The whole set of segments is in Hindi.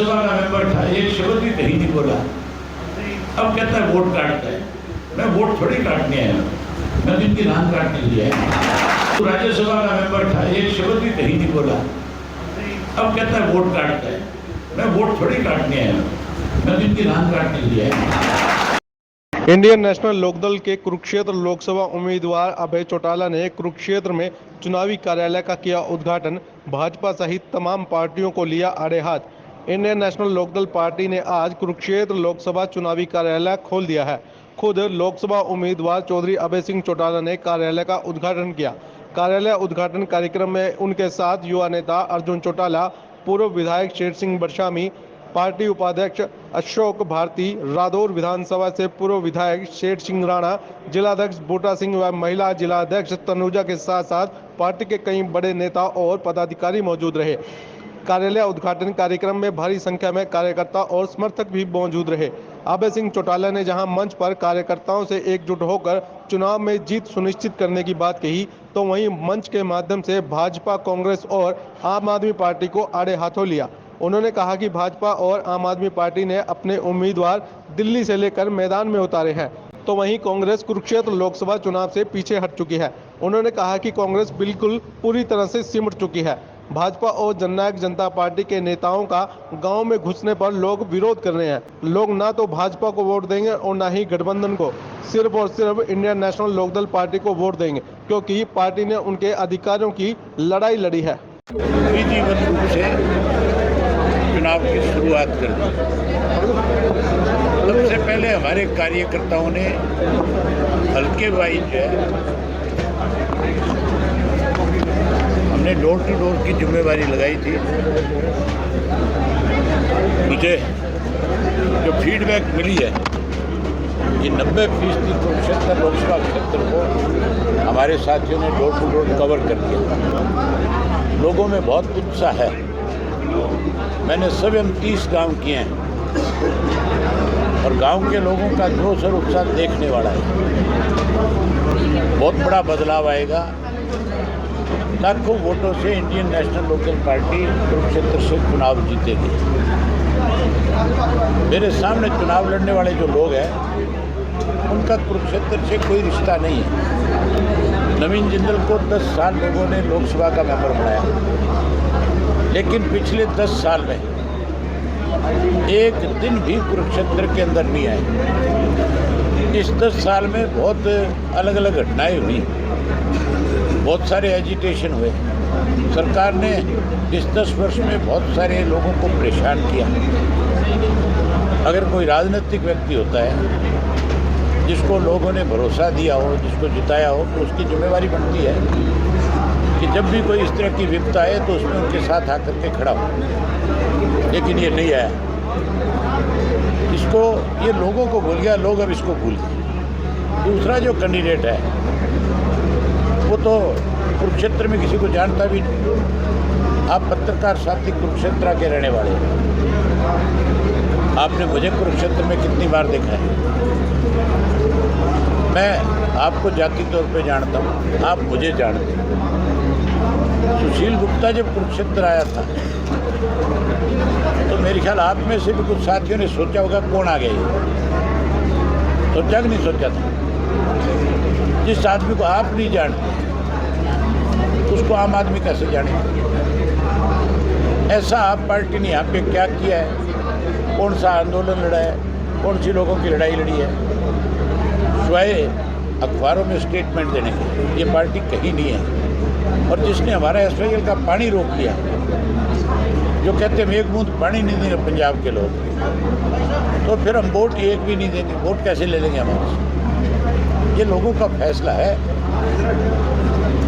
राज्यसभा का मेंबर था, एक शब्द भी कहीं नहीं बोला। अब कहता है वोट काटता है। मैं वोट थोड़ी काटने आया हूँ, मैं तो इनकी धान काटने लिए आया। तो राज्यसभा का मेंबर था, एक शब्द भी कहीं नहीं बोला। अब कहता है वोट काटता है। मैं वोट थोड़ी काटने आया हूँ, मैं तो इनकी धान काटने लिए आया। इंडियन नेशनल लोकदल के कुरुक्षेत्र लोकसभा उम्मीदवार अभय चौटाला ने कुरुक्षेत्र में चुनावी कार्यालय का किया उद्घाटन। भाजपा सहित तमाम पार्टियों को लिया आड़े हाथ। इंडियन नेशनल लोकदल पार्टी ने आज कुरुक्षेत्र लोकसभा चुनावी कार्यालय खोल दिया है। खुद लोकसभा उम्मीदवार चौधरी अभय सिंह चौटाला ने कार्यालय का उद्घाटन किया। कार्यालय उद्घाटन कार्यक्रम में उनके साथ युवा नेता अर्जुन चौटाला, पूर्व विधायक शेर सिंह बरशामी, पार्टी उपाध्यक्ष अशोक भारती, रादौर विधानसभा से पूर्व विधायक शेठ सिंह राणा, जिलाध्यक्ष बूटा सिंह व महिला जिलाध्यक्ष तनुजा के साथ साथ पार्टी के कई बड़े नेता और पदाधिकारी मौजूद रहे। कार्यालय उद्घाटन कार्यक्रम में भारी संख्या में कार्यकर्ता और समर्थक भी मौजूद रहे। अभय सिंह चौटाला ने जहां मंच पर कार्यकर्ताओं से एकजुट होकर चुनाव में जीत सुनिश्चित करने की बात कही, तो वहीं मंच के माध्यम से भाजपा, कांग्रेस और आम आदमी पार्टी को आड़े हाथों लिया। उन्होंने कहा कि भाजपा और आम आदमी पार्टी ने अपने उम्मीदवार दिल्ली से लेकर मैदान में उतारे हैं, तो वहीं कांग्रेस कुरुक्षेत्र लोकसभा चुनाव से पीछे हट चुकी है। उन्होंने कहा कि कांग्रेस बिल्कुल पूरी तरह से सिमट चुकी है। भाजपा और जननायक जनता पार्टी के नेताओं का गांव में घुसने पर लोग विरोध कर रहे हैं। लोग ना तो भाजपा को वोट देंगे और ना ही गठबंधन को, सिर्फ और सिर्फ इंडियन नेशनल लोकदल पार्टी को वोट देंगे, क्योंकि पार्टी ने उनके अधिकारों की लड़ाई लड़ी है। चुनाव की शुरुआत कर दी। सबसे पहले हमारे कार्यकर्ताओं ने हल्के वाइज जो है हमने डोर टू डोर की जिम्मेवारी लगाई थी। मुझे जो फीडबैक मिली है कि 90% कुरुक्षेत्र लोकसभा क्षेत्र को हमारे साथियों ने डोर टू डोर कवर कर दिया। लोगों में बहुत उत्साह है। मैंने सब 30 गांव किए हैं और गांव के लोगों का जोश और उत्साह देखने वाला है। बहुत बड़ा बदलाव आएगा। लाखों वोटों से Indian National Lok Dal party Kurukshetra से चुनाव जीतेगी। मेरे सामने चुनाव लड़ने वाले जो लोग हैं उनका कुरुक्षेत्र से कोई रिश्ता नहीं है। नवीन जिंदल को 10 साल लोगों ने लोकसभा का मेंबर बनाया, लेकिन पिछले 10 साल में एक दिन भी कुरुक्षेत्र के अंदर नहीं आए। इस 10 साल में बहुत अलग अलग घटनाएं हुई, बहुत सारे एजिटेशन हुए। सरकार ने इस 10 वर्ष में बहुत सारे लोगों को परेशान किया। अगर कोई राजनीतिक व्यक्ति होता है जिसको लोगों ने भरोसा दिया हो, जिसको जिताया हो, तो उसकी जिम्मेवारी बनती है कि जब भी कोई इस तरह की विपत्ति आए तो उसमें उनके साथ आकर के खड़ा हो। लेकिन ये नहीं आया। इसको ये लोगों को भूल गया, लोग अब इसको भूल गए। दूसरा जो कैंडिडेट है वो तो कुरुक्षेत्र में किसी को जानता भी नहीं। आप पत्रकार साथी कुरुक्षेत्र के रहने वाले हैं। आपने मुझे कुरुक्षेत्र में कितनी बार देखा है। मैं आपको जाति तौर पे जानता हूँ, आप मुझे जानते हैं। सुशील गुप्ता जब कुरुक्षेत्र आया था तो मेरे ख्याल आप में से भी कुछ साथियों ने सोचा होगा कौन आ गया ये। सोचा कि नहीं सोचा था? जिस आदमी को आप नहीं जानते उसको आम आदमी कैसे जाने? ऐसा आप पार्टी ने यहाँ पे क्या किया है? कौन सा आंदोलन लड़ा है? कौन सी लोगों की लड़ाई लड़ी है? सिवाय अखबारों में स्टेटमेंट देने के ये पार्टी कहीं नहीं है। और जिसने हमारा SYL का पानी रोक लिया, जो कहते हैं एक बूंद पानी नहीं देंगे पंजाब के लोग, तो फिर हम वोट एक भी नहीं देंगे। वोट कैसे ले लेंगे हमारे से? ये लोगों का फैसला है।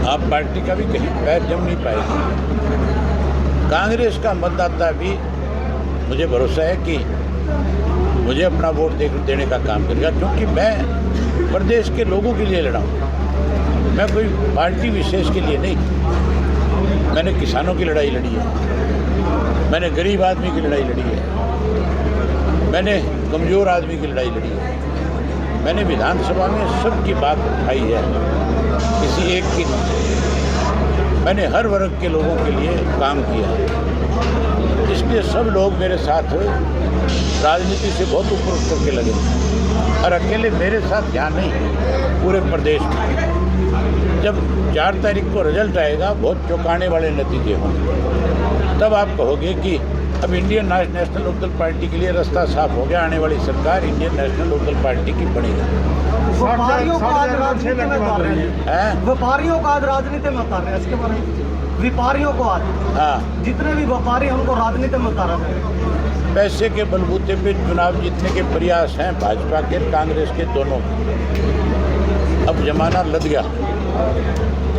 आप पार्टी का भी कहीं पैर जम नहीं पाएगी। कांग्रेस का मतदाता भी मुझे भरोसा है कि मुझे अपना वोट देने का काम करेगा, क्योंकि मैं प्रदेश के लोगों के लिए लड़ा हूँ। मैं कोई पार्टी विशेष के लिए नहीं। मैंने किसानों की लड़ाई लड़ी है, मैंने गरीब आदमी की लड़ाई लड़ी है, मैंने कमज़ोर आदमी की लड़ाई लड़ी है। मैंने विधानसभा में सबकी बात उठाई है, किसी एक की नहीं। मैंने हर वर्ग के लोगों के लिए काम किया है। इसलिए सब लोग मेरे साथ राजनीति से बहुत ऊपर उठ करके लगे और अकेले मेरे साथ यहाँ नहीं, पूरे प्रदेश में। जब 4 तारीख को रिजल्ट आएगा, बहुत चौंकाने वाले नतीजे होंगे, तब आप कहोगे कि अब इंडियन नेशनल लोकदल पार्टी के लिए रास्ता साफ हो गया। आने वाली सरकार इंडियन नेशनल लोकदल पार्टी की बनेगी। व्यापारियों को आज राजनीति में उतार रहे हैं, व्यापारियों को आज राजनीति में उतार रहे हैं, इसके बारे में व्यापारियों को आज, हाँ, जितने भी व्यापारी हैं उनको राजनीति में उतारा है। पैसे के बलबूते पे चुनाव जीतने के प्रयास हैं भाजपा के, कांग्रेस के, दोनों। अब जमाना लद गया,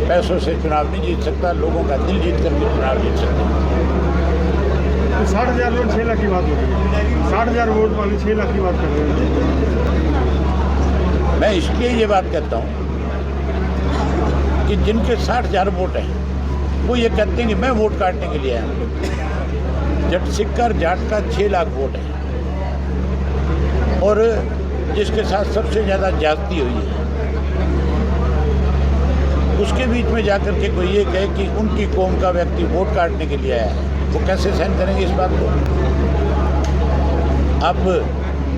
पैसों से चुनाव नहीं जीत सकता, लोगों का दिल जीत करके चुनाव जीत सकता। 60,000 वोट 6 लाख की बात हो रही है, 60,000 वोट वाली 6 लाख की बात कर रहे हैं। मैं इसलिए ये बात कहता हूँ कि जिनके 60,000 वोट हैं वो ये कहते हैं कि मैं वोट काटने के लिए आया। जट सिख और जाट का 6 लाख वोट है और जिसके साथ सबसे ज़्यादा ज्यादती हुई है, उसके बीच में जाकर के कोई ये कहे कि उनकी कौम का व्यक्ति वोट काटने के लिए आया है, वो कैसे सहन करेंगे इस बात को? अब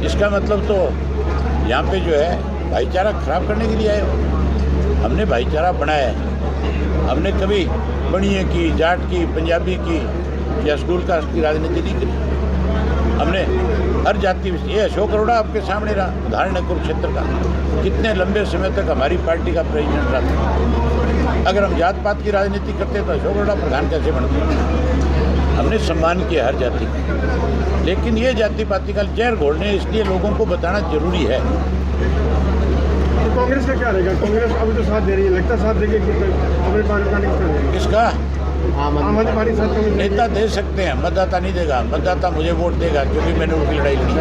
इसका मतलब तो यहाँ पे जो है भाईचारा खराब करने के लिए आए हो। हमने भाईचारा बनाया है, हमने कभी बनिए की, जाट की, पंजाबी की या शेड्यूल कास्ट की राजनीति नहीं करी। हमने हर जाति, ये अशोक अरोड़ा आपके सामने रहा, उदाहरण है कुरुक्षेत्र का, कितने लंबे समय तक हमारी पार्टी का प्रेसिडेंट रहा था। अगर हम जात पात की राजनीति करते तो अशोक अरोड़ा प्रधान कैसे बनते? हमने सम्मान किया हर जाति का, लेकिन ये जाति पाति का जहर घोलने इसलिए लोगों को बताना जरूरी है। तो कांग्रेस का क्या रहेगा? कांग्रेस अभी तो साथ दे रही है, लगता साथ देगी किसका? आम आदमी पार्टी साथ नेता दे सकते हैं, मतदाता नहीं देगा। मतदाता मुझे वोट देगा क्योंकि मैंने उनकी लड़ाई लड़ी।